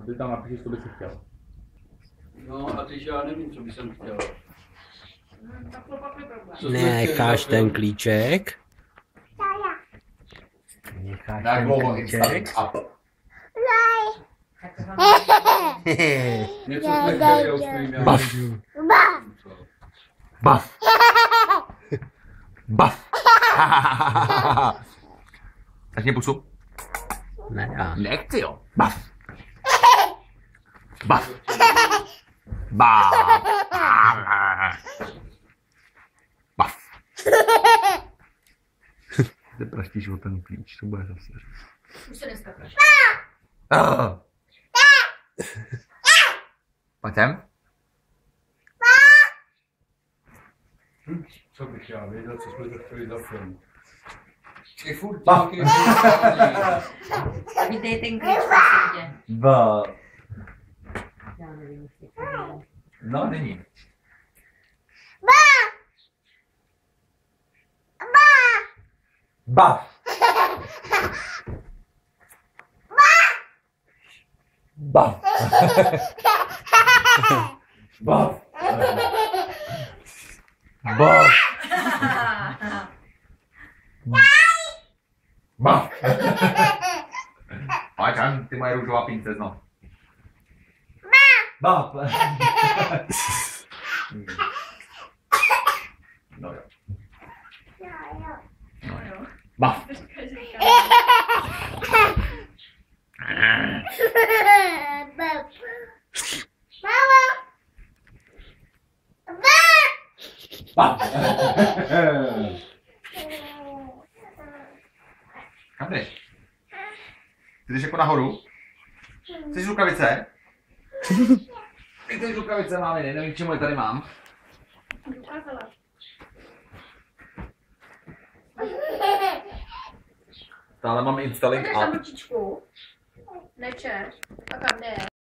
ty tam napíšeš, co bys chtěl. No a teď já nevím, co bych chtěl. Necháš ten klíček? Necháš ten klíček? Něco jsme chtěli, já už nevím. Baf. Baf. Baf. Tak mě pusu. Nedá. Nechci jo. Baf. Baf. Baf. Baf. Ty praštíš o ten klíč, to bude zase. Už se dneska praští. Pojď sem. Co bych já věděl, co jsme to chtěli za film. Je furt Baf. nějaký... Vítej ten klíč, prosím tě. Baf. Já nevím, jestli to je. No, není. Baf. Baf. Baf. Baf. Baf. Pojď tam, ty moje růžová princezno. Baf. No jo. No jo. Baf. Baf. Kam jdeš? Ty jdeš jako nahoru? Chceš rukavice? Ty chceš rukavice, máme, nevím, k čemu je tady mám. Stále mám installing Jdeš na up. ručičku. Nečeš. A kam jdeš?